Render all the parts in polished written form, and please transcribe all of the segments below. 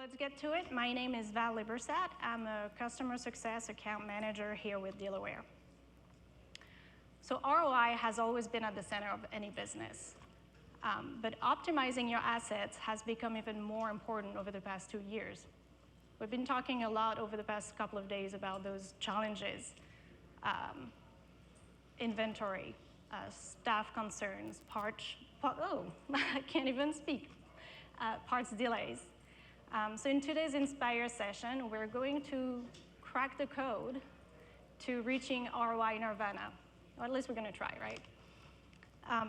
let's get to it. My name is Valerie Libersat. I'm a customer success account manager here with Dealerware. So ROI has always been at the center of any business. But optimizing your assets has become even more important over the past 2 years. We've been talking a lot over the past couple of days about those challenges. Inventory, staff concerns, I can't even speak, parts delays. So in today's Inspire session, we're going to crack the code to reaching ROI Nirvana. Or at least we're going to try, right?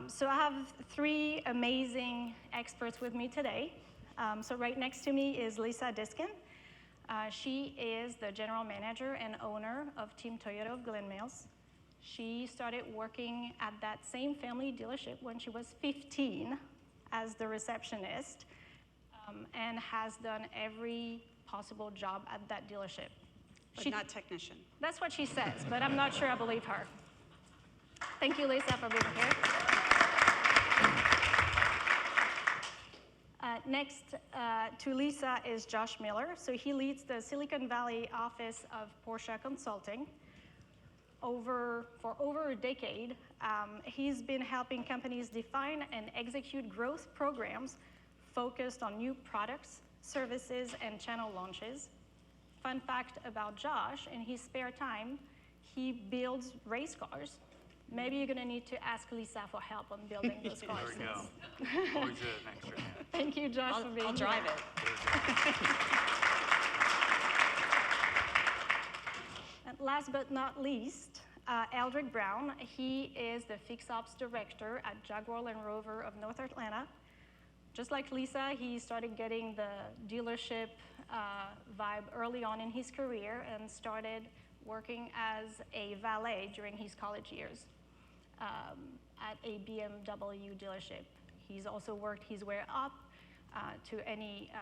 So I have 3 amazing experts with me today. So right next to me is Lisa Diskin. She is the general manager and owner of Team Toyota of Glen. She started working at that same family dealership when she was 15 as the receptionist, and has done every possible job at that dealership. But not technician. That's what she says, but I'm not sure I believe her. Thank you, Lisa, for being here. Next to Lisa is Josh Miller. So he leads the Silicon Valley office of Porsche Consulting. For over a decade, he's been helping companies define and execute growth programs focused on new products, services, and channel launches. Fun fact about Josh, in his spare time, he builds race cars. Maybe you're going to need to ask Lisa for help on building those cars. There we go. Always an extra hand. Thank you, Josh, for being here. I'll drive it. And last but not least, Eldric Brown. He is the Fix Ops Director at Jaguar and Rover of North Atlanta. Just like Lisa, he started getting the dealership vibe early on in his career and started working as a valet during his college years at a BMW dealership. He's also worked his way up to any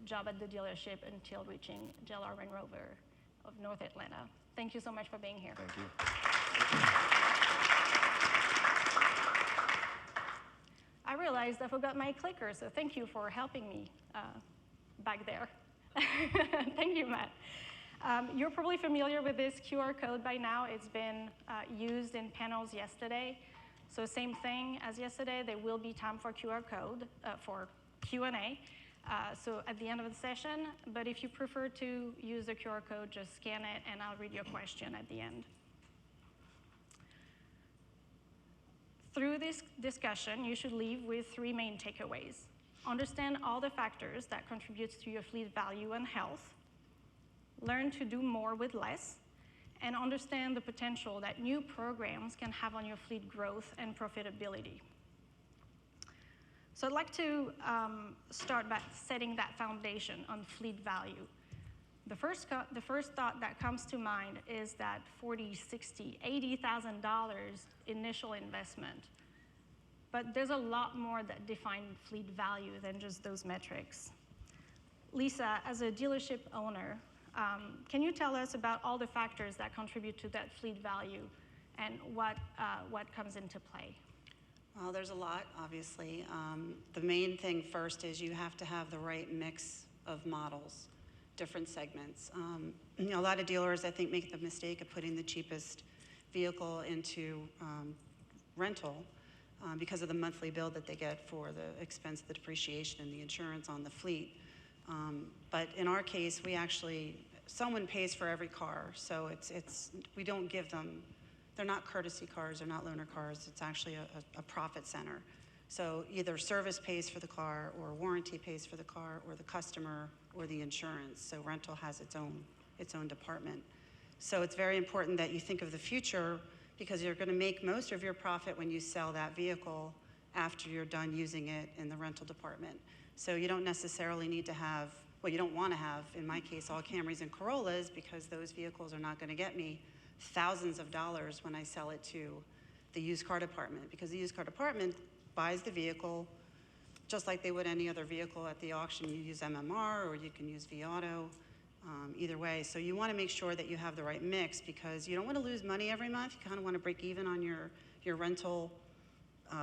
job at the dealership until reaching Jaguar and Rover of North Atlanta. Thank you so much for being here. Thank you. I realized I forgot my clicker, so thank you for helping me back there. Thank you, Matt. You're probably familiar with this QR code by now. It's been used in panels yesterday. So same thing as yesterday, there will be time for QR code, for Q&A. So at the end of the session, but if you prefer to use the QR code, just scan it and I'll read your question at the end. Through this discussion, you should leave with 3 main takeaways. Understand all the factors that contribute to your fleet value and health. Learn to do more with less, and understand the potential that new programs can have on your fleet growth and profitability. So I'd like to start by setting that foundation on fleet value. The first thought that comes to mind is that $40,000, $60,000, $80,000 initial investment. But there's a lot more that define fleet value than just those metrics. Lisa, as a dealership owner, can you tell us about all the factors that contribute to that fleet value and what comes into play? Well, there's a lot, obviously. The main thing first is you have to have the right mix of models, different segments. A lot of dealers, I think, make the mistake of putting the cheapest vehicle into rental because of the monthly bill that they get for the expense, the depreciation, and the insurance on the fleet. But in our case, we actually, someone pays for every car, so we don't give them, they're not courtesy cars, they're not loaner cars, it's actually a profit center. So either service pays for the car, or warranty pays for the car, or the customer, or the insurance. So rental has its own department. So it's very important that you think of the future, because you're going to make most of your profit when you sell that vehicle after you're done using it in the rental department. So you don't necessarily need to have, well, you don't want to have, in my case, all Camrys and Corollas, because those vehicles are not going to get me thousands of dollars when I sell it to the used car department, because the used car department buys the vehicle just like they would any other vehicle at the auction. You use MMR or you can use vAuto, either way. So you want to make sure that you have the right mix, because you don't want to lose money every month. You kind of want to break even on your rental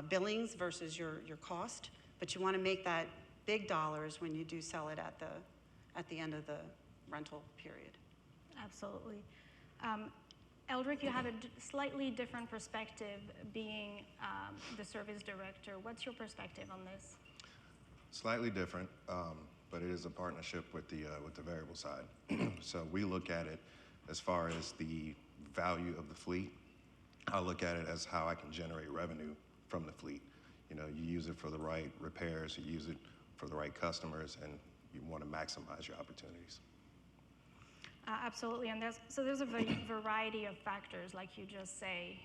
billings versus your cost, but you want to make that big dollars when you do sell it at the end of the rental period. Absolutely. Eldric, you have a slightly different perspective being the service director. What's your perspective on this? Slightly different, but it is a partnership with the variable side. So we look at it as far as the value of the fleet. I look at it as how I can generate revenue from the fleet. You know, you use it for the right repairs, you use it for the right customers, and you want to maximize your opportunities. Absolutely, and there's a variety of factors, like you just say,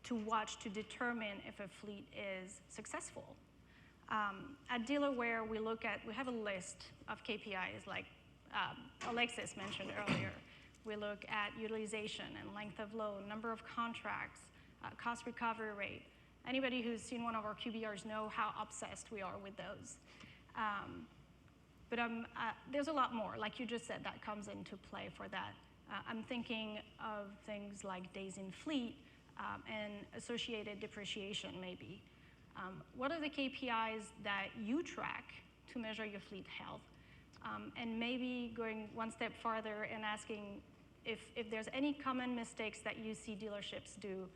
to watch to determine if a fleet is successful. At Dealerware, we have a list of KPIs, like Alexis mentioned earlier. We look at utilization and length of load, number of contracts, cost recovery rate. Anybody who's seen one of our QBRs know how obsessed we are with those. But there's a lot more, like you just said, that comes into play for that. I'm thinking of things like days in fleet and associated depreciation, maybe. What are the KPIs that you track to measure your fleet health? And maybe going one step farther and asking if there's any common mistakes that you see dealerships do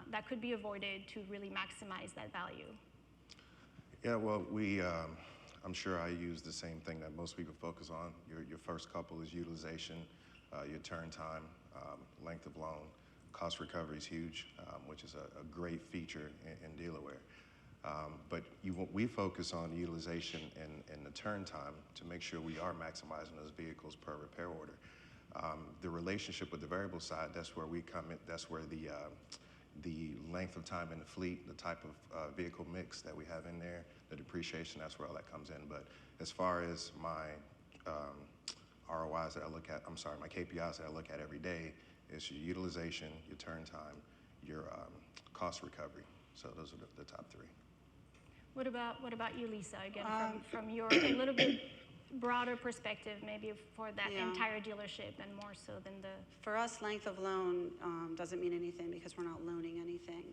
that could be avoided to really maximize that value. Yeah, well, I'm sure I use the same thing that most people focus on. Your first couple is utilization, your turn time, length of loan. Cost recovery is huge, which is a great feature in Dealerware. But we focus on utilization and the turn time to make sure we are maximizing those vehicles per repair order. The relationship with the variable side, that's where we come in, that's where the length of time in the fleet, the type of vehicle mix that we have in there, the depreciation, that's where all that comes in. But as far as my ROIs that I look at, my KPIs that I look at every day is your utilization, your turn time, your cost recovery. So those are the top three. What about you, Lisa? Again, from your a little bit broader perspective, maybe for that entire dealership and more so than the... For us, length of loan doesn't mean anything because we're not loaning anything.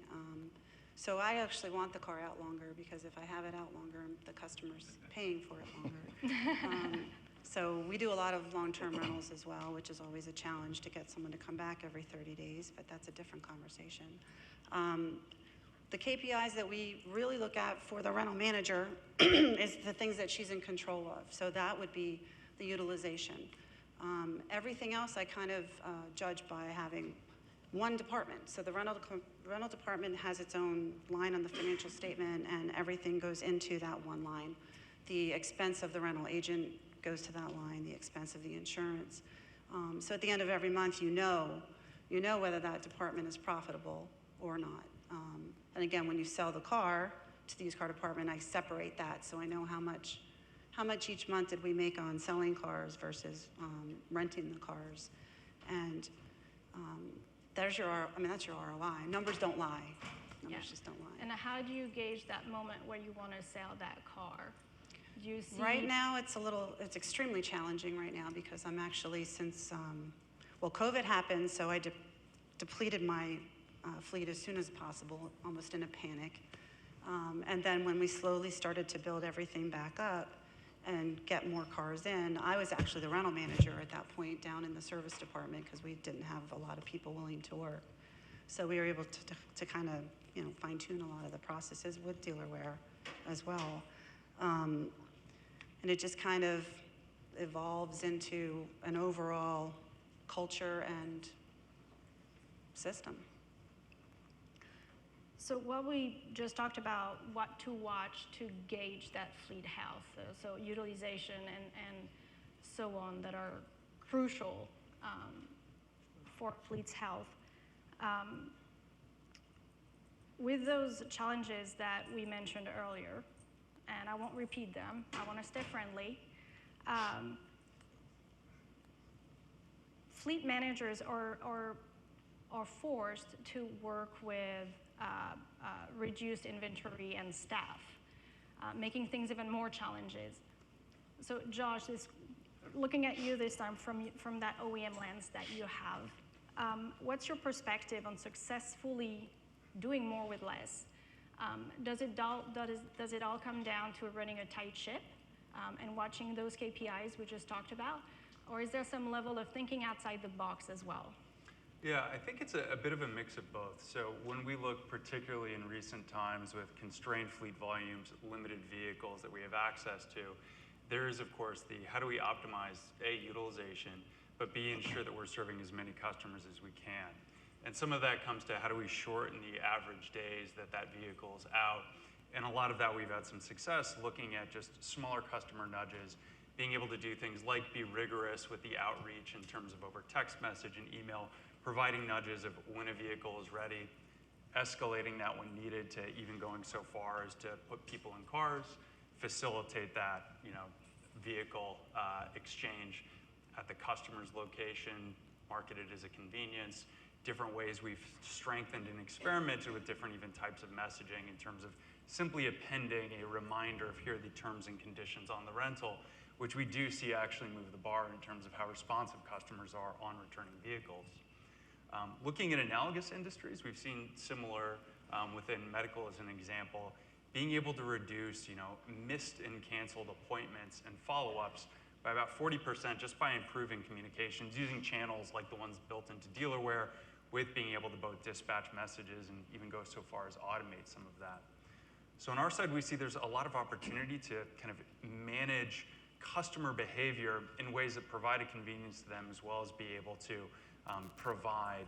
So I actually want the car out longer because if I have it out longer, the customer's paying for it longer. So we do a lot of long-term rentals as well, which is always a challenge to get someone to come back every 30 days, but that's a different conversation. The KPIs that we really look at for the rental manager is the things that she's in control of. So that would be the utilization. Everything else I kind of judge by having one department. So the rental department has its own line on the financial statement and everything goes into that one line. The expense of the rental agent goes to that line, the expense of the insurance. So at the end of every month, you know whether that department is profitable or not. And again, when you sell the car to the used car department, I separate that so I know how much each month did we make on selling cars versus renting the cars. And that's your ROI. Numbers don't lie. Numbers just don't lie. And how do you gauge that moment where you want to sell that car? Do you see... Right now, it's extremely challenging right now because I'm actually since, COVID happened, so I depleted my fleet as soon as possible, almost in a panic. And then when we slowly started to build everything back up and get more cars in, I was actually the rental manager at that point down in the service department because we didn't have a lot of people willing to work. So we were able to kind of, fine-tune a lot of the processes with Dealerware as well. And it just kind of evolves into an overall culture and system. So what we just talked about, what to watch to gauge that fleet health, so utilization and so on that are crucial for fleet's health. With those challenges that we mentioned earlier, and I won't repeat them, I want to stay friendly, fleet managers are forced to work with reduced inventory and staff, making things even more challenges. So Josh, looking at you this time from that OEM lens that you have, what's your perspective on successfully doing more with less? Does it all come down to running a tight ship? and watching those KPIs we just talked about? Or is there some level of thinking outside the box as well? Yeah, I think it's a bit of a mix of both. So when we look particularly in recent times with constrained fleet volumes, limited vehicles that we have access to, there is of course the how do we optimize A, utilization, but B, ensure that we're serving as many customers as we can. And some of that comes to how do we shorten the average days that vehicle is out. And a lot of that we've had some success looking at just smaller customer nudges, being able to do things like be rigorous with the outreach in terms of over text message and email, providing nudges of when a vehicle is ready, escalating that when needed to even going so far as to put people in cars, facilitate that vehicle exchange at the customer's location, marketed as a convenience, different ways we've strengthened and experimented with different even types of messaging in terms of simply appending a reminder of here are the terms and conditions on the rental, which we do see actually move the bar in terms of how responsive customers are on returning vehicles. Looking at analogous industries, we've seen similar within medical as an example, being able to reduce missed and canceled appointments and follow-ups by about 40% just by improving communications, using channels like the ones built into Dealerware, with being able to both dispatch messages and even go so far as automate some of that. So on our side, we see there's a lot of opportunity to kind of manage customer behavior in ways that provide a convenience to them, as well as be able to provide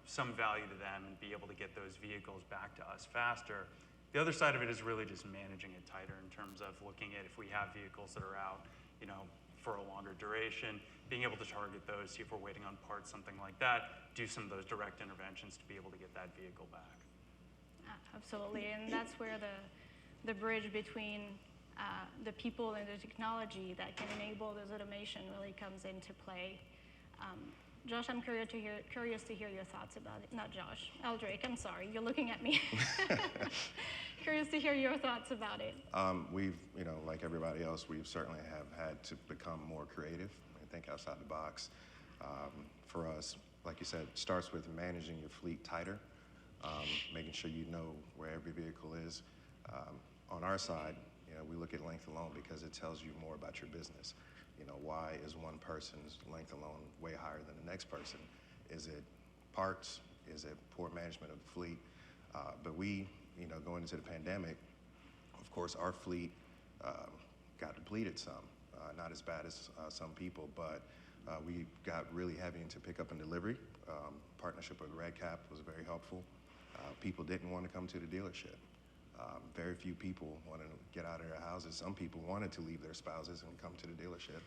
some value to them and be able to get those vehicles back to us faster. The other side of it is really just managing it tighter in terms of looking at if we have vehicles that are out for a longer duration, being able to target those, see if we're waiting on parts, something like that, do some of those direct interventions to be able to get that vehicle back. Absolutely, and that's where the bridge between the people and the technology that can enable this automation really comes into play. Josh, I'm curious to hear your thoughts about it. Not Josh, Eldric, I'm sorry, you're looking at me. Curious to hear your thoughts about it. We've, like everybody else, we've certainly have had to become more creative and think outside the box. For us, like you said, it starts with managing your fleet tighter, making sure you know where every vehicle is. On our side, we look at length alone because it tells you more about your business. Why is one person's length alone way higher than the next person? Is it parts? Is it poor management of the fleet? But we, going into the pandemic, of course, our fleet got depleted some. Not as bad as some people, but we got really heavy into pickup and delivery. Partnership with RedCap was very helpful. People didn't want to come to the dealership. Very few people wanted to get out of their houses. Some people wanted to leave their spouses and come to the dealership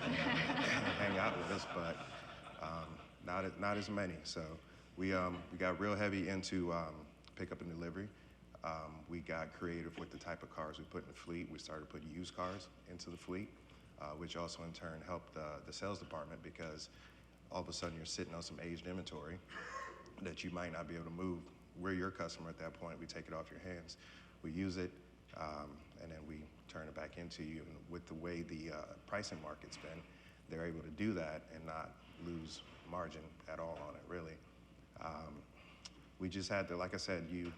and hang out with us, but not as many. So we got real heavy into pickup and delivery. We got creative with the type of cars we put in the fleet. We started putting used cars into the fleet, which also in turn helped the sales department, because all of a sudden you're sitting on some aged inventory that you might not be able to move. We're your customer at that point. We take it off your hands. We use it, and then we turn it back into you. And with the way the pricing market's been, they're able to do that and not lose margin at all on it, really. We just had to, like I said, you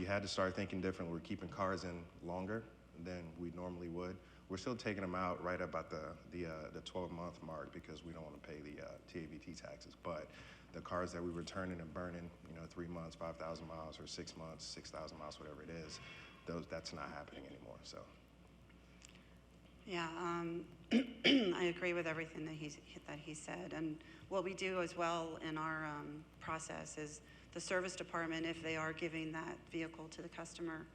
had to start thinking differently. We're keeping cars in longer than we normally would. We're still taking them out right about the 12-month mark because we don't want to pay the TAVT taxes. But the cars that we were turning and burning, 3 months, 5,000 miles, or 6 months, 6,000 miles, whatever it is, that's not happening anymore. So. Yeah, I agree with everything that he said. And what we do as well in our process is the service department, if they are giving that vehicle to the customer,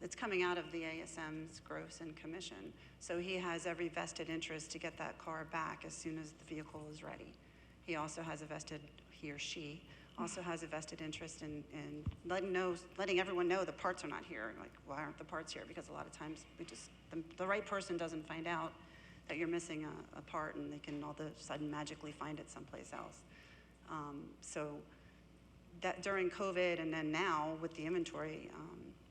it's coming out of the ASM's gross and commission. So he has every vested interest to get that car back as soon as the vehicle is ready. He also has he or she also has a vested interest in letting everyone know the parts are not here. Like, why aren't the parts here? Because a lot of times the right person doesn't find out that you're missing a part, and they can all of a sudden magically find it someplace else. So that during COVID and then now with the inventory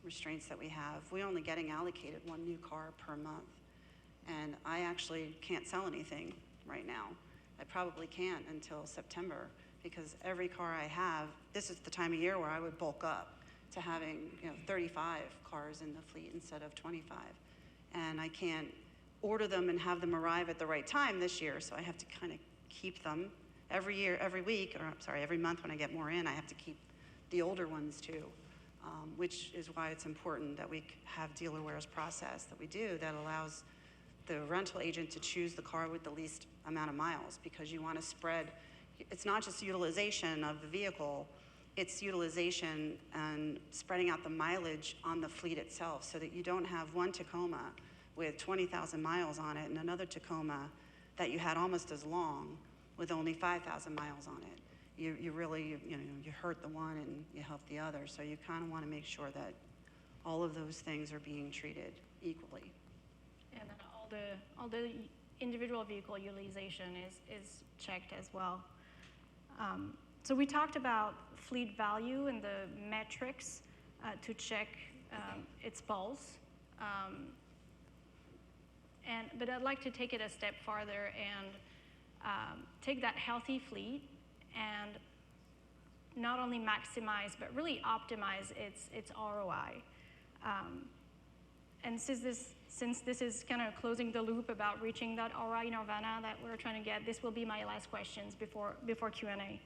restraints that we have, we're only getting allocated one new car per month. And I actually can't sell anything right now. I probably can't until September, because every car I have, this is the time of year where I would bulk up to having 35 cars in the fleet instead of 25. And I can't order them and have them arrive at the right time this year, so I have to kind of keep them every year, every week, or sorry, every month when I get more in, I have to keep the older ones too, which is why it's important that we have Dealerware's process that we do that allows the rental agent to choose the car with the least amount of miles, because you want to spread, it's not just utilization of the vehicle, it's utilization and spreading out the mileage on the fleet itself, so that you don't have one Tacoma with 20,000 miles on it and another Tacoma that you had almost as long with only 5,000 miles on it. You really, you hurt the one and you help the other. So you kind of want to make sure that all of those things are being treated equally. And then all the individual vehicle utilization is checked as well. So we talked about fleet value and the metrics to check its pulse. But I'd like to take it a step farther and take that healthy fleet and not only maximize, but really optimize its ROI. And since this is kind of closing the loop about reaching that ROI Nirvana that we're trying to get, this will be my last questions before Q&A.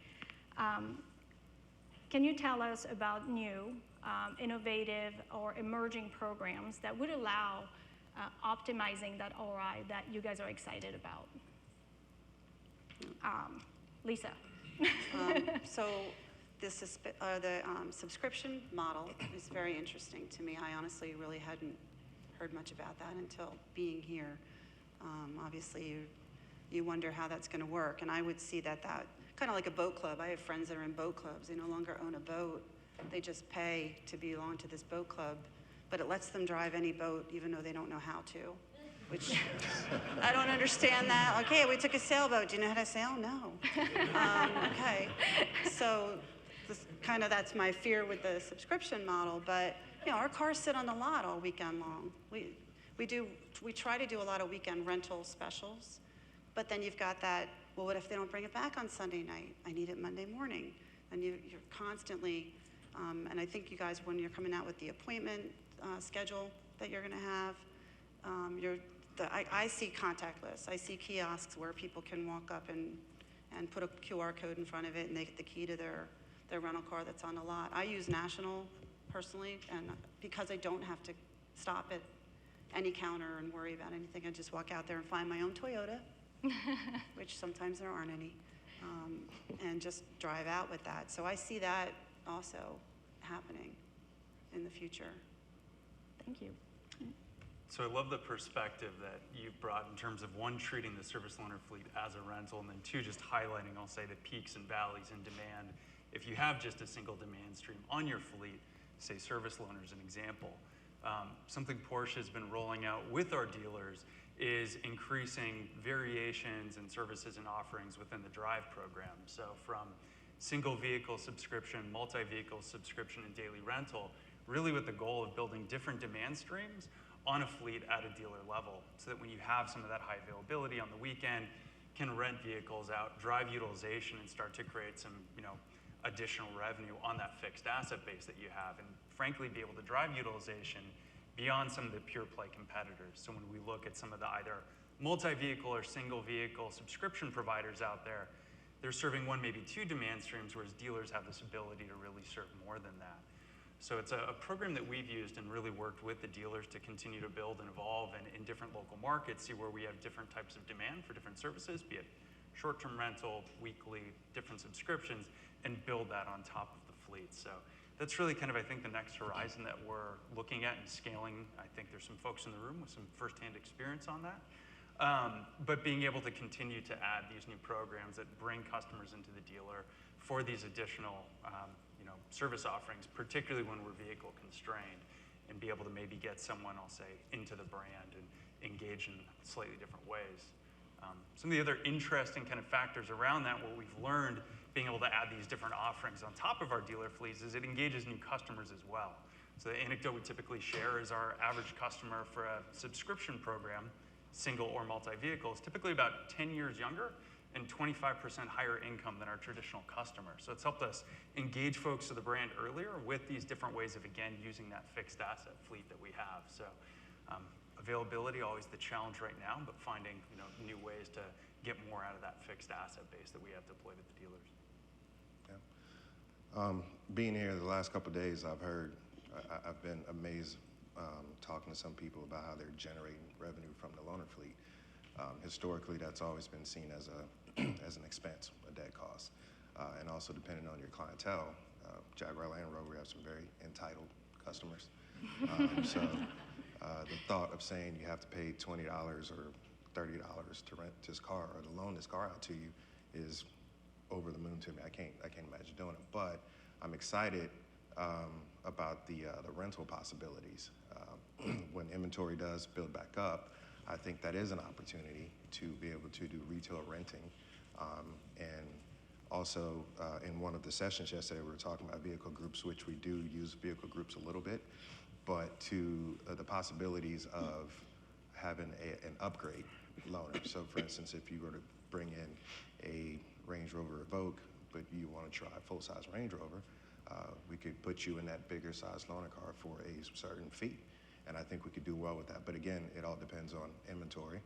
Can you tell us about new, innovative, or emerging programs that would allow optimizing that ROI that you guys are excited about? Lisa. So the subscription model is very interesting to me. I honestly really hadn't heard much about that until being here. Obviously, you wonder how that's going to work, and I would see that kind of like a boat club. I have friends that are in boat clubs. They no longer own a boat. They just pay to belong to this boat club, but it lets them drive any boat even though they don't know how to, which I don't understand that. Okay, we took a sailboat. Do you know how to sail? No. Okay, so that's my fear with the subscription model, but our cars sit on the lot all weekend long. We try to do a lot of weekend rental specials, but then you've got that, well, what if they don't bring it back on Sunday night? I need it Monday morning. And you're constantly, and I think you guys, when you're coming out with the appointment schedule that you're gonna have, I see contactless. I see kiosks where people can walk up and put a QR code in front of it and they get the key to their rental car that's on the lot. I use National personally, and because I don't have to stop at any counter and worry about anything, I just walk out there and find my own Toyota, which sometimes there aren't any, and just drive out with that. So I see that also happening in the future. Thank you. So I love the perspective that you've brought in terms of one, treating the service loaner fleet as a rental, and then two, just highlighting, I'll say, the peaks and valleys in demand. If you have just a single demand stream on your fleet, say service loaner is an example, something Porsche has been rolling out with our dealers is increasing variations in services and offerings within the Drive program. So from single vehicle subscription, multi-vehicle subscription, and daily rental, really with the goal of building different demand streams on a fleet at a dealer level, so that when you have some of that high availability on the weekend, can rent vehicles out, drive utilization, and start to create some additional revenue on that fixed asset base that you have, and frankly be able to drive utilization beyond some of the pure play competitors. So when we look at some of the either multi-vehicle or single vehicle subscription providers out there, they're serving one, maybe two demand streams, whereas dealers have this ability to really serve more than that. So it's a program that we've used and really worked with the dealers to continue to build and evolve, and in different local markets, see where we have different types of demand for different services, be it short-term rental, weekly, different subscriptions, and build that on top of the fleet. So that's really kind of, I think, the next horizon that we're looking at and scaling. I think there's some folks in the room with some firsthand experience on that. But being able to continue to add these new programs that bring customers into the dealer for these additional service offerings, particularly when we're vehicle constrained, and be able to maybe get someone, I'll say, into the brand and engage in slightly different ways. Some of the other interesting kind of factors around that, what we've learned being able to add these different offerings on top of our dealer fleets, is it engages new customers as well. So the anecdote we typically share is our average customer for a subscription program, single or multi-vehicle, is typically about 10 years younger and 25% higher income than our traditional customer. So it's helped us engage folks to the brand earlier with these different ways of, again, using that fixed asset fleet that we have. So a Availability, always the challenge right now, but finding new ways to get more out of that fixed asset base that we have deployed at the dealers. Yeah. Being here the last couple of days, I've been amazed talking to some people about how they're generating revenue from the loaner fleet. Historically, that's always been seen as an expense, a dead cost. And also depending on your clientele, Jaguar Land Rover have some very entitled customers. So the thought of saying you have to pay $20 or $30 to rent this car or to loan this car out to you is over the moon to me. I can't imagine doing it. But I'm excited about the rental possibilities. When inventory does build back up, I think that is an opportunity to be able to do retail renting. And also, in one of the sessions yesterday, we were talking about vehicle groups, which we do use vehicle groups a little bit, but to the possibilities of having an upgrade loaner. So for instance, if you were to bring in a Range Rover Evoque, but you want to try a full-size Range Rover, we could put you in that bigger size loaner car for a certain fee. And I think we could do well with that. But again, it all depends on inventory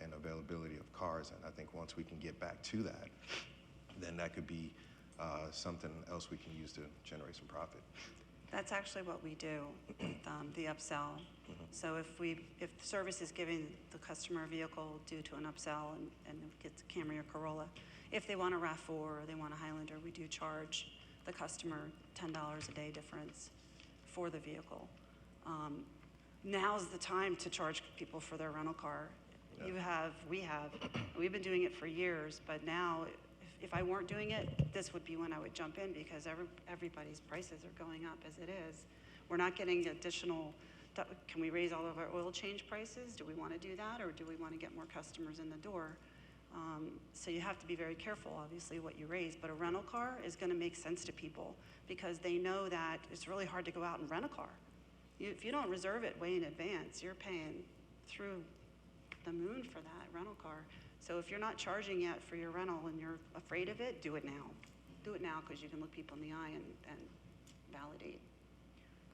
and availability of cars. And I think once we can get back to that, then that could be something else we can use to generate some profit. That's actually what we do with the upsell. So if the service is giving the customer a vehicle due to an upsell and it gets a Camry or Corolla, if they want a RAV4 or they want a Highlander, we do charge the customer $10 a day difference for the vehicle. Now's the time to charge people for their rental car. Yeah. We've been doing it for years, but now if I weren't doing it, this would be when I would jump in because everybody's prices are going up as it is. We're not getting additional, can we raise all of our oil change prices? Do we want to do that, or do we want to get more customers in the door? So you have to be very careful, obviously, what you raise, but a rental car is going to make sense to people because they know that it's really hard to go out and rent a car. If you don't reserve it way in advance, you're paying through the moon for that rental car. So if you're not charging yet for your rental and you're afraid of it, do it now. Do it now because you can look people in the eye and validate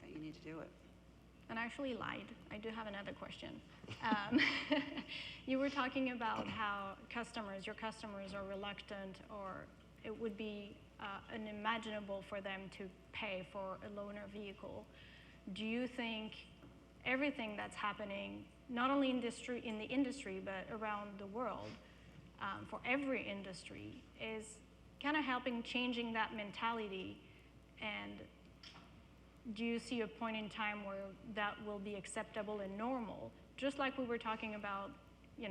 that you need to do it. And I actually lied. I do have another question. You were talking about how your customers are reluctant, or it would be unimaginable for them to pay for a loaner vehicle. Do you think everything that's happening, not only in the industry, but around the world, for every industry, is kind of helping changing that mentality? And do you see a point in time where that will be acceptable and normal? Just like we were talking about, the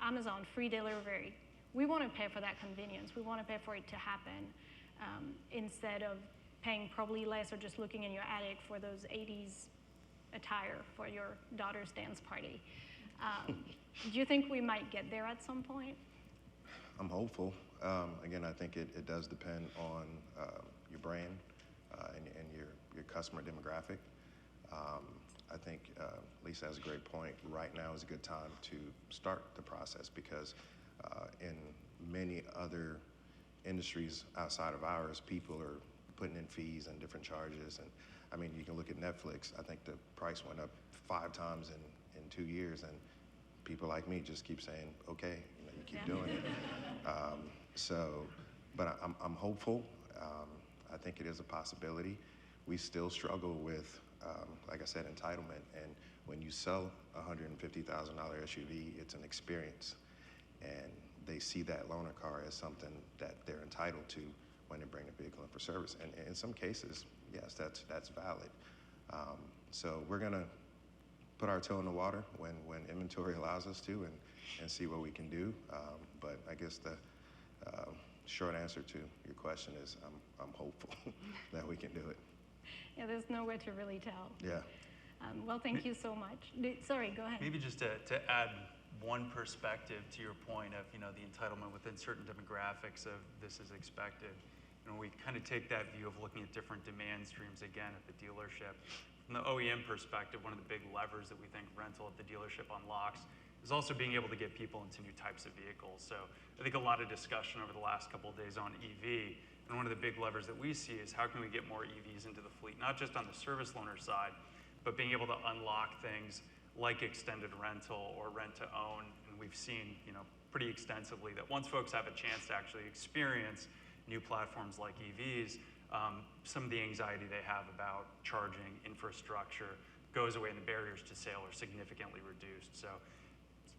Amazon free delivery. We want to pay for that convenience. We want to pay for it to happen instead of paying probably less or just looking in your attic for those 80s attire for your daughter's dance party. Do you think we might get there at some point? I'm hopeful. Again, I think it does depend on your brand and your customer demographic. I think Lisa has a great point. Right now is a good time to start the process because in many other industries outside of ours, people are putting in fees and different charges. And I mean, you can look at Netflix. I think the price went up 5 times in 2 years, and people like me just keep saying, okay, you keep doing it. But I'm hopeful. I think it is a possibility. We still struggle with, like I said, entitlement. And when you sell a $150,000 SUV, it's an experience. And they see that loaner car as something that they're entitled to when they bring the vehicle in for service. And in some cases, yes, that's valid. So we're going to put our toe in the water when inventory allows us to and see what we can do. But I guess the short answer to your question is I'm hopeful that we can do it. Yeah, there's no way to really tell. Yeah. Well, thank you so much. Sorry, go ahead. Maybe just to add one perspective to your point of the entitlement within certain demographics of this is expected. We kind of take that view of looking at different demand streams again at the dealership. From the OEM perspective, one of the big levers that we think rental at the dealership unlocks is also being able to get people into new types of vehicles. So I think a lot of discussion over the last couple of days on EV, and one of the big levers that we see is how can we get more EVs into the fleet, not just on the service loaner side, but being able to unlock things like extended rental or rent to own. And we've seen, pretty extensively that once folks have a chance to actually experience new platforms like EVs, some of the anxiety they have about charging infrastructure goes away and the barriers to sale are significantly reduced. So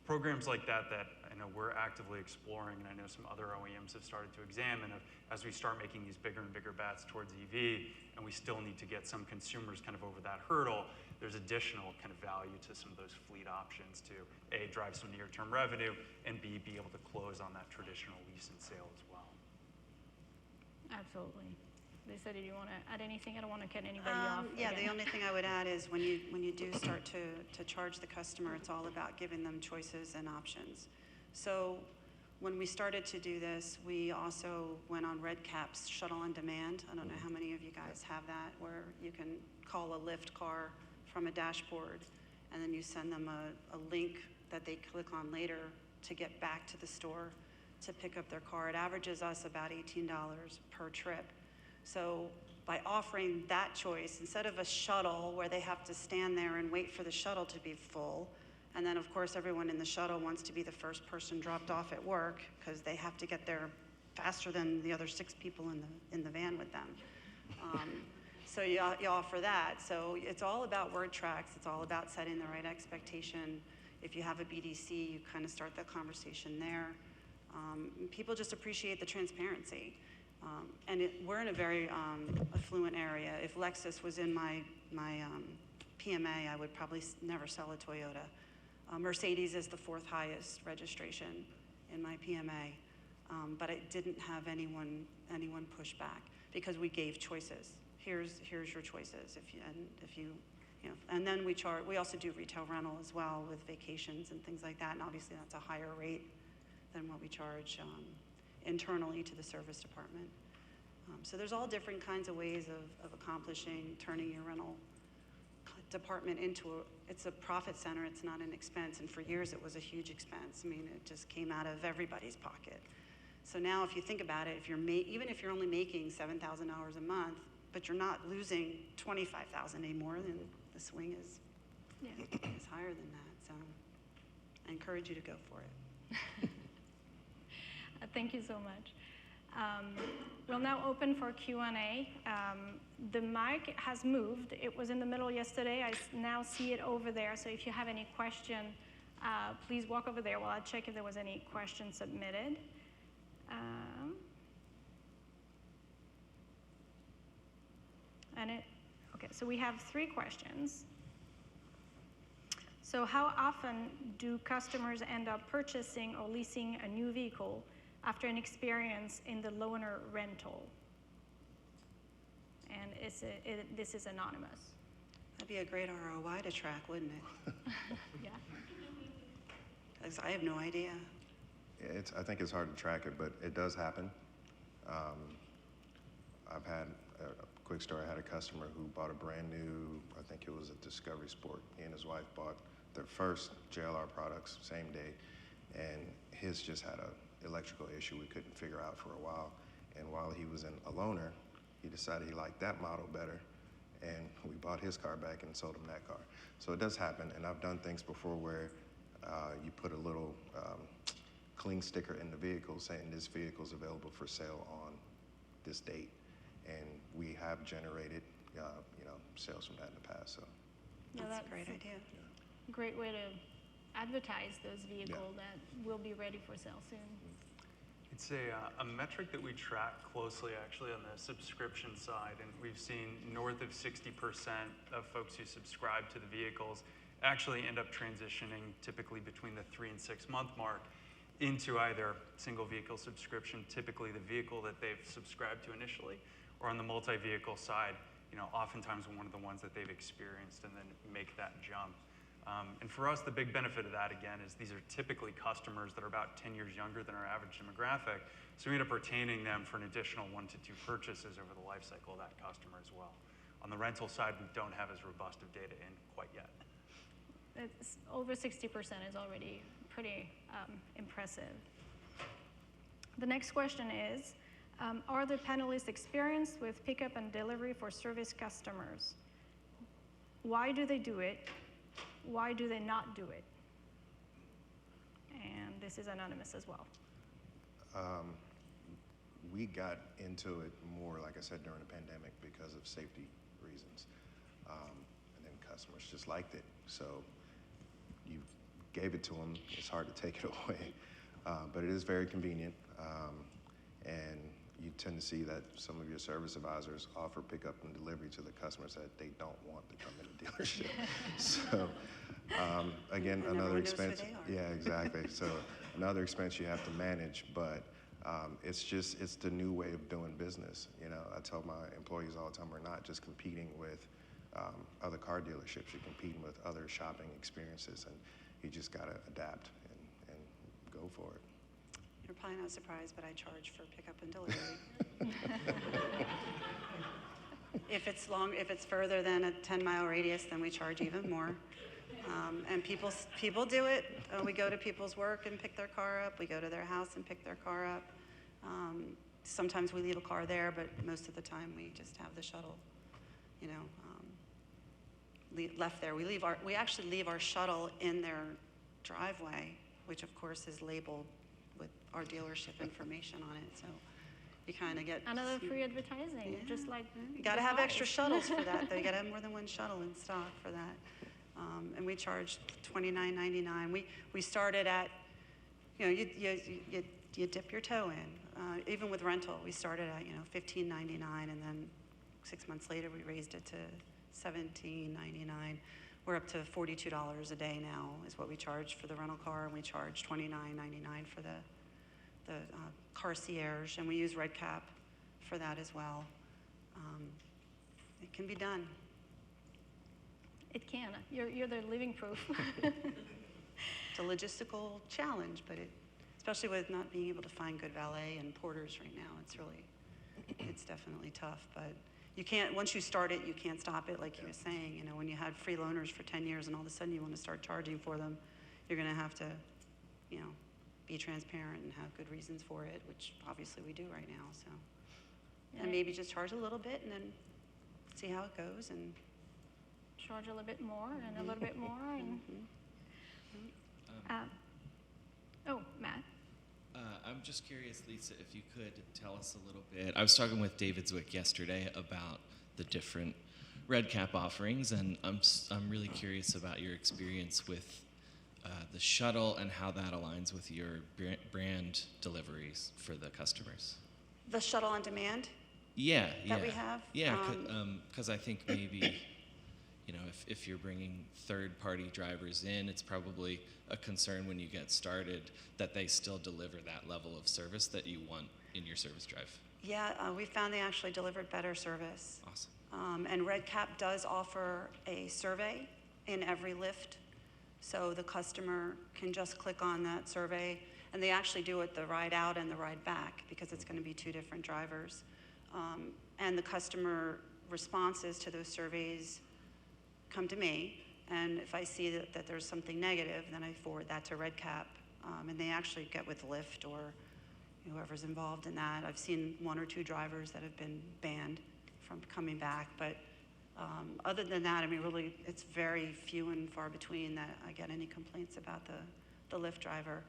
programs like that I know we're actively exploring, and I know some other OEMs have started to examine as we start making these bigger and bigger bets towards EV, and we still need to get some consumers kind of over that hurdle. There's additional kind of value to some of those fleet options to A, drive some near-term revenue, and B, be able to close on that traditional lease and sale as well. Absolutely. Lisa, did you want to add anything? I don't want to cut anybody off. Yeah, again. the only thing I would add is when you do start to charge the customer, it's all about giving them choices and options. So when we started to do this, we also went on Red Cap's Shuttle on Demand. I don't know how many of you guys have that, where you can call a Lyft car from a dashboard, and then you send them a link that they click on later to get back to the store to pick up their car. It averages us about $18 per trip. So by offering that choice, instead of a shuttle where they have to stand there and wait for the shuttle to be full, and then of course everyone in the shuttle wants to be the first person dropped off at work because they have to get there faster than the other 6 people in the van with them. So you offer that. So it's all about word tracks. It's all about setting the right expectation. If you have a BDC, you kind of start the conversation there. People just appreciate the transparency. And we're in a very affluent area. If Lexus was in my PMA, I would probably never sell a Toyota. Mercedes is the 4th highest registration in my PMA, but it didn't have anyone push back because we gave choices. Here's your choices. And then we also do retail rental as well with vacations and things like that. And obviously that's a higher rate than what we charge internally to the service department. So there's all different kinds of ways of accomplishing, turning your rental department into it's a profit center, it's not an expense. And for years it was a huge expense. I mean, it just came out of everybody's pocket. So now if you think about it, even if you're only making $7,000 a month, but you're not losing $25,000 anymore, then the swing is higher than that. So I encourage you to go for it. Thank you so much. We'll now open for Q&A. The mic has moved. It was in the middle yesterday. I now see it over there. So if you have any question, please walk over there while I check if there was any questions submitted. Okay, so we have 3 questions. So how often do customers end up purchasing or leasing a new vehicle after an experience in the loaner rental? And this is anonymous. That'd be a great ROI to track, wouldn't it? Yeah. 'Cause I have no idea. I think it's hard to track it, but it does happen. I've had a quick story. I had a customer who bought a brand new, I think it was a Discovery Sport. He and his wife bought their first JLR products same day, and his just had an electrical issue we couldn't figure out for a while. And while he was in a loaner, he decided he liked that model better, and we bought his car back and sold him that car. So it does happen, and I've done things before where you put a little cling sticker in the vehicle saying this vehicle is available for sale on this date, and we have generated sales from that in the past. So that's a great idea. Great way to advertise those vehicles that will be ready for sale soon. It's a metric that we track closely actually on the subscription side, and we've seen north of 60% of folks who subscribe to the vehicles actually end up transitioning typically between the 3 and 6 month mark into either single vehicle subscription, typically the vehicle that they've subscribed to initially, or on the multi-vehicle side, oftentimes one of the ones that they've experienced and then make that jump. And for us, the big benefit of that, again, is these are typically customers that are about 10 years younger than our average demographic. So we end up retaining them for an additional 1 to 2 purchases over the life cycle of that customer as well. On the rental side, we don't have as robust of data in quite yet. It's over 60% is already pretty impressive. The next question is, are the panelists experienced with pickup and delivery for service customers? Why do they do it? why do they not do it? And this is anonymous as well. We got into it more, like I said, during the pandemic because of safety reasons. And then customers just liked it. So you gave it to them. It's hard to take it away. But it is very convenient. And you tend to see that some of your service advisors offer pickup and delivery to the customers that they don't want to come in the dealership. So again, And another everyone knows who expense. they are. Yeah, exactly. So another expense you have to manage, but it's the new way of doing business. You know, I tell my employees all the time, we're not just competing with other car dealerships, you're competing with other shopping experiences, and you just gotta adapt and go for it. You're probably not surprised, but I charge for pickup and delivery. If it's further than a 10-mile radius, then we charge even more. And people do it. We go to people's work and pick their car up. We go to their house and pick their car up. Sometimes we leave a car there, but most of the time we just have the shuttle, you know, left there. We actually leave our shuttle in their driveway, which of course is labeled with our dealership information on it. So you kind of get Another free advertising, just like you got to have cars. extra shuttles for that, though. You got to have more than one shuttle in stock for that. And we charge $29.99. We started at, you know, you dip your toe in. Even with rental, we started at, you know, $15.99, and then 6 months later we raised it to $17.99. We're up to $42 a day now is what we charge for the rental car, and we charge $29.99 for the car concierge, and we use Red Cap for that as well. It can be done. It can. You're the living proof. It's a logistical challenge, but especially with not being able to find good valet and porters right now, it's definitely tough. But you can't, once you start it, you can't stop it, like you were saying. You know, when you had free loaners for 10 years and all of a sudden you want to start charging for them, you're going to have to, you know, be transparent and have good reasons for it, which obviously we do right now. So, and maybe just charge a little bit and then see how it goes, and charge a little bit more and a little bit more. And oh, Matt. I'm just curious, Lisa, if you could tell us a little bit. I was talking with David Zwick yesterday about the different Red Cap offerings, and I'm really curious about your experience with the shuttle and how that aligns with your brand deliveries for the customers. the shuttle on demand Yeah, that we have. Yeah, because I think maybe, you know, if you're bringing third-party drivers in, it's probably a concern when you get started that they still deliver that level of service that you want in your service drive. Yeah, we found they actually delivered better service. Awesome. And Red Cap does offer a survey in every lift, so the customer can just click on that survey, and they actually do it the ride out and the ride back because it's going to be two different drivers. And the customer responses to those surveys come to me, and if I see that there's something negative, then I forward that to Red Cap, and they actually get with Lyft or whoever's involved in that. I've seen one or two drivers that have been banned from coming back, but other than that, I mean, really, it's very few and far between that I get any complaints about the Lyft driver.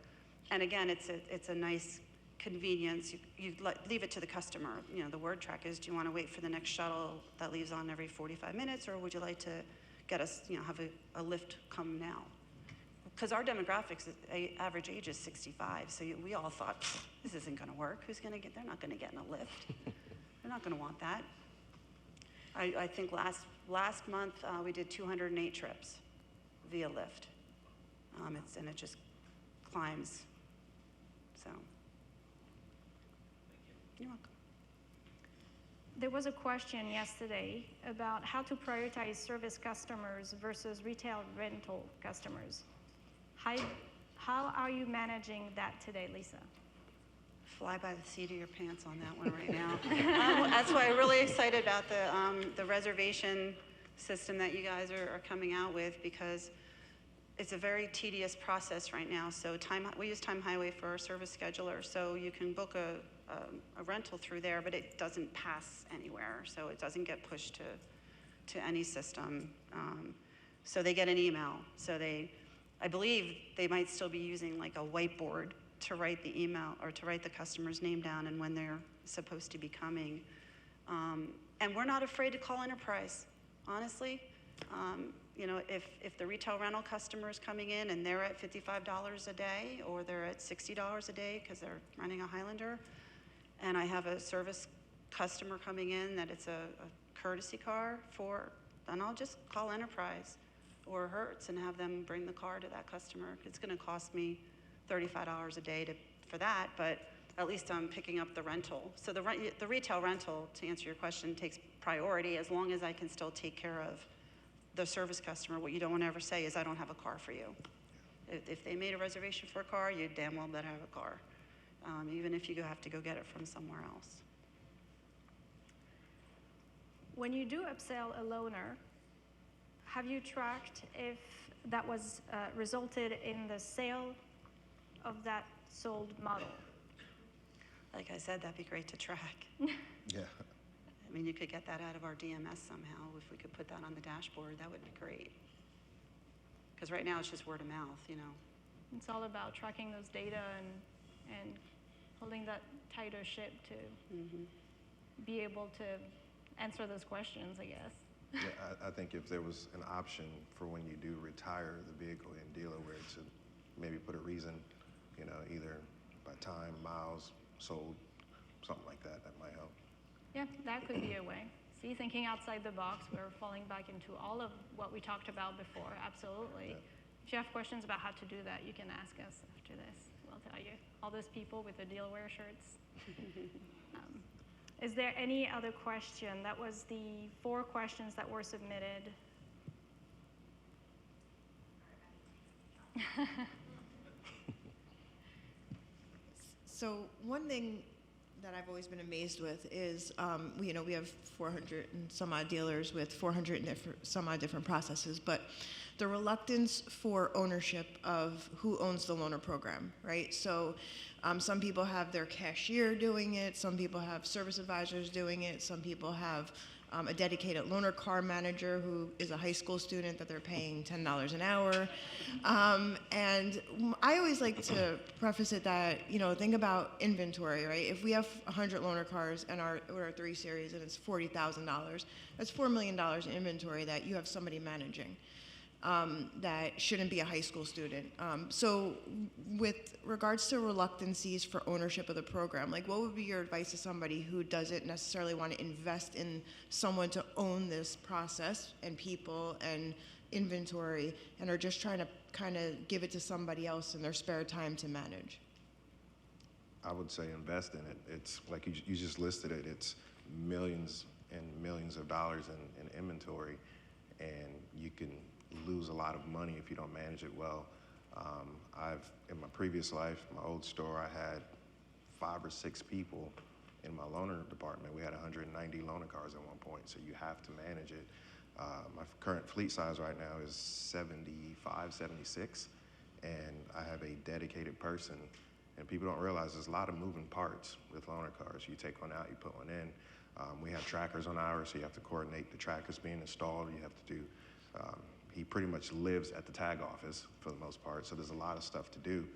And again, it's a nice convenience. You leave it to the customer. You know, the word track is, do you want to wait for the next shuttle that leaves on every 45 minutes, or would you like to get us, have a lift come now? Because our demographics, average age is 65, so we all thought, this isn't going to work. Who's going to get? They're not going to get in a lift. They're not going to want that. I think last month we did 208 trips via Lyft, and it just climbs. So, you're welcome. There was a question yesterday about how to prioritize service customers versus retail rental customers. How are you managing that today, Lisa? Fly by the seat of your pants on that one right now. That's why I'm really excited about the reservation system that you guys are coming out with, because it's a very tedious process right now. So we use Time Highway for our service scheduler, so you can book a rental through there, but it doesn't pass anywhere, so it doesn't get pushed to any system. So they get an email. So I believe they might still be using like a whiteboard to write the email or to write the customer's name down and when they're supposed to be coming. And we're not afraid to call enterprise, honestly. You know, if the retail rental customer is coming in and they're at $55 a day or they're at $60 a day because they're renting a Highlander, and I have a service customer coming in that it's a courtesy car then I'll just call enterprise or Hertz and have them bring the car to that customer. It's going to cost me $35 a day for that, but at least I'm picking up the rental. So the retail rental, to answer your question, takes priority as long as I can still take care of the service customer. What you don't want to ever say is, I don't have a car for you. If they made a reservation for a car, you damn well better have a car, even if you have to go get it from somewhere else. When you do upsell a loaner, have you tracked if that was resulted in the sale of that sold model? Like I said, that'd be great to track. Yeah. I mean, you could get that out of our DMS somehow. If we could put that on the dashboard, that would be great. Because right now it's just word of mouth, you know. It's all about tracking those data and holding that tighter ship to be able to answer those questions, I guess. Yeah, I think if there was an option for when you do retire the vehicle in Dealerware to maybe put a reason, you know, either by time, miles sold, something like that, that might help. Yeah, that could be a way. See, thinking outside the box, we're falling back into all of what we talked about before, absolutely. Yeah. If you have questions about how to do that, you can ask us after this. We'll tell you. All those people with the Dealerware shirts. Is there any other question? That was the 4 questions that were submitted. So one thing that I've always been amazed with is, we have 400 and some odd dealers with 400 and some odd different processes, but the reluctance for ownership of who owns the loaner program, right? So some people have their cashier doing it, some people have service advisors doing it, some people have a dedicated loaner car manager who is a high school student that they're paying $10 an hour. And I always like to preface it that, think about inventory, right? If we have 100 loaner cars and we're our 3 Series and it's $40,000, that's $4 million in inventory that you have somebody managing. That shouldn't be a high school student. So with regards to reluctancies for ownership of the program, like what would be your advice to somebody who doesn't necessarily want to invest in someone to own this process and people and inventory and are just trying to kind of give it to somebody else in their spare time to manage? I would say invest in it. It's like you just listed it. It's millions and millions of dollars in inventory, and you can lose a lot of money if you don't manage it well. In my previous life, my old store, I had 5 or 6 people in my loaner department. We had 190 loaner cars at one point, so you have to manage it. My current fleet size right now is 75, 76, and I have a dedicated person. And people don't realize there's a lot of moving parts with loaner cars. You take one out, you put one in. We have trackers on ours, so you have to coordinate the trackers being installed. You have to do he pretty much lives at the tag office for the most part, so there's a lot of stuff to do.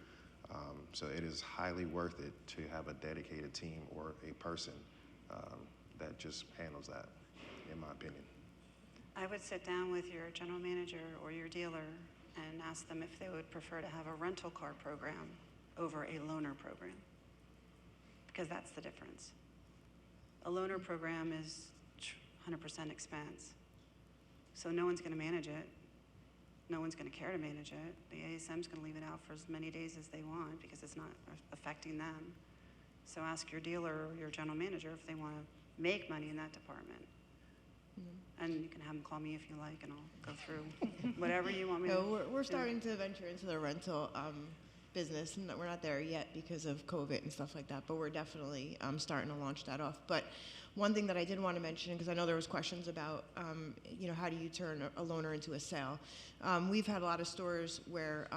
So it is highly worth it to have a dedicated team or a person that just handles that, in my opinion. I would sit down with your general manager or your dealer and ask them if they would prefer to have a rental car program over a loaner program, because that's the difference. A loaner program is 100% expense, so no one's going to manage it. No one's going to care to manage it. The ASM's going to leave it out for as many days as they want because it's not affecting them. So ask your dealer or your general manager if they want to make money in that department. And you can have them call me if you like, and I'll go through whatever you want me to do. We're starting to venture into the rental business, and we're not there yet because of COVID and stuff like that, but we're definitely starting to launch that off. But One thing that I did want to mention, because I know there was questions about, how do you turn a loaner into a sale? We've had a lot of stores where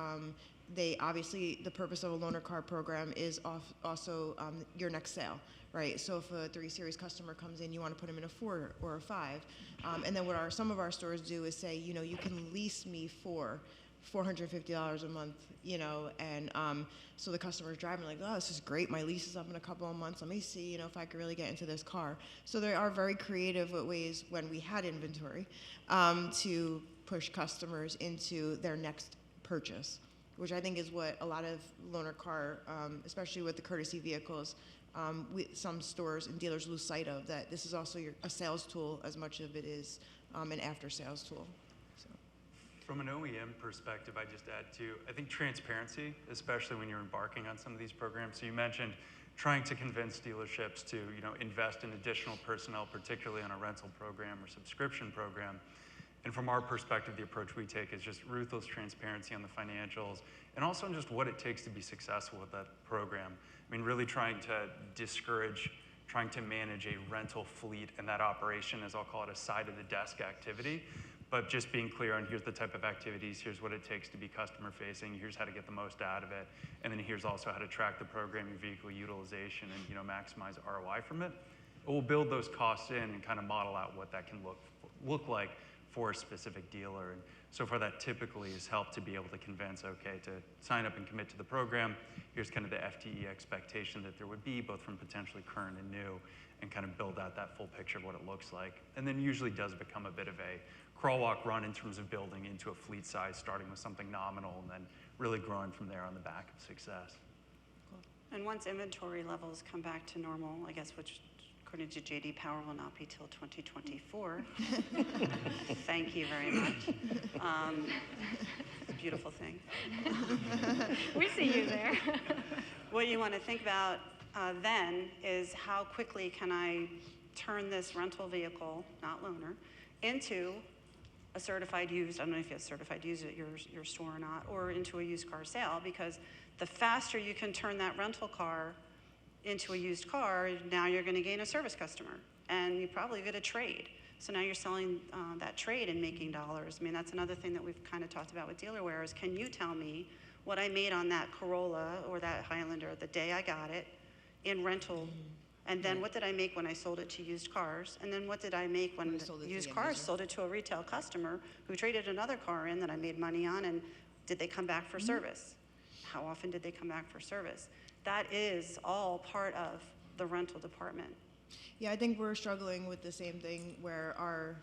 they obviously, the purpose of a loaner car program is also your next sale, right? So if a 3 Series customer comes in, you want to put them in a 4 or a 5. And then what some of our stores do is say, you can lease me for $450 a month, and so the customer's driving like, oh, this is great. My lease is up in a couple of months. Let me see, if I could really get into this car. So there are very creative ways when we had inventory to push customers into their next purchase, which I think is what a lot of loaner car, especially with the courtesy vehicles, some stores and dealers lose sight of, that this is also a sales tool as much as it is an after-sales tool. From an OEM perspective, I just add to, I think transparency, especially when you're embarking on some of these programs. So you mentioned trying to convince dealerships to, invest in additional personnel, particularly on a rental program or subscription program. And from our perspective, the approach we take is just ruthless transparency on the financials, and also on just what it takes to be successful with that program. I mean, really trying to discourage trying to manage a rental fleet and that operation, as I'll call it, a side of the desk activity. But just being clear on here's the type of activities, here's what it takes to be customer facing, here's how to get the most out of it, and then here's also how to track the program, your vehicle utilization, and maximize ROI from it. We'll build those costs in and kind of model out what that can look like for a specific dealer. And so far that typically has helped to be able to convince, okay, to sign up and commit to the program, here's kind of the FTE expectation that there would be, both from potentially current and new, and kind of build out that full picture of what it looks like. And then usually does become a bit of a crawl, walk, run in terms of building into a fleet size, starting with something nominal and then really growing from there on the back of success. Cool. And once inventory levels come back to normal, I guess, which according to JD Power will not be till 2024. Thank you very much. It's a beautiful thing. We see you there. What you want to think about then is how quickly can I turn this rental vehicle, not loaner, into a certified used, I don't know if you have certified used at your store or not, or into a used car sale, because the faster you can turn that rental car into a used car, now you're going to gain a service customer, and you probably get a trade. So now you're selling that trade and making dollars. I mean, that's another thing that we've kind of talked about with Dealerware is, can you tell me what I made on that Corolla or that Highlander the day I got it in rental? And then what did I make when I sold it to used cars? And then what did I make when used cars sold it to a retail customer who traded another car in that I made money on? And did they come back for service? How often did they come back for service? That is all part of the rental department. Yeah, I think we're struggling with the same thing where our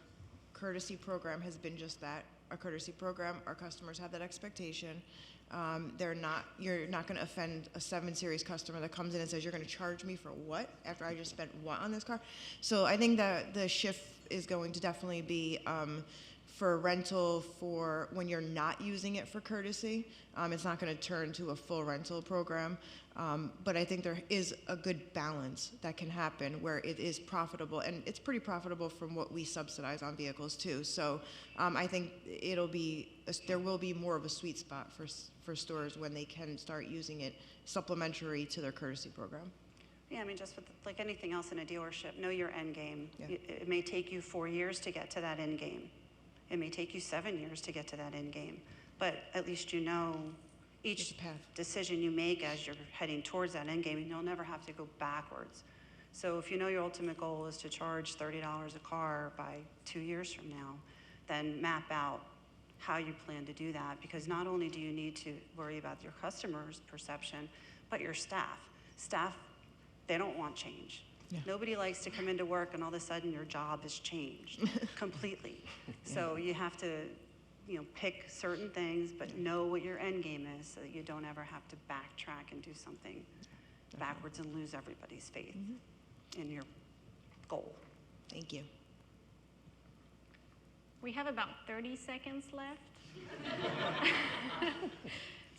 courtesy program has been just that, a courtesy program. Our customers have that expectation. You're not going to offend a 7 Series customer that comes in and says, you're going to charge me for what after I just spent what on this car? So I think that the shift is going to definitely be for rental for when you're not using it for courtesy. It's not going to turn to a full rental program. But I think there is a good balance that can happen where it is profitable, and it's pretty profitable from what we subsidize on vehicles too. So I think there will be more of a sweet spot for stores when they can start using it supplementary to their courtesy program. Yeah, I mean, just with, like anything else in a dealership, know your end game. Yeah. It may take you 4 years to get to that end game. It may take you 7 years to get to that end game, but at least you know each decision you make as you're heading towards that end game, you'll never have to go backwards. So if you know your ultimate goal is to charge $30 a car by 2 years from now, then map out how you plan to do that, because not only do you need to worry about your customer's perception, but your staff. Staff, they don't want change. Yeah. Nobody likes to come into work and all of a sudden your job has changed completely. So you have to pick certain things, but know what your end game is so that you don't ever have to backtrack and do something backwards and lose everybody's faith in your goal. Thank you. We have about 30 seconds left.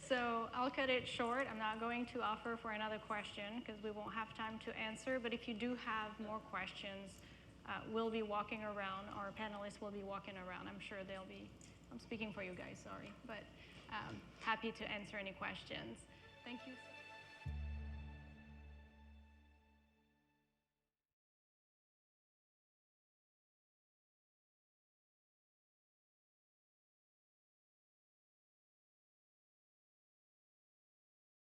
So I'll cut it short. I'm not going to offer for another question because we won't have time to answer, but if you do have more questions, we'll be walking around, our panelists will be walking around. I'm sure they'll be, I'm speaking for you guys, sorry, but happy to answer any questions. Thank you.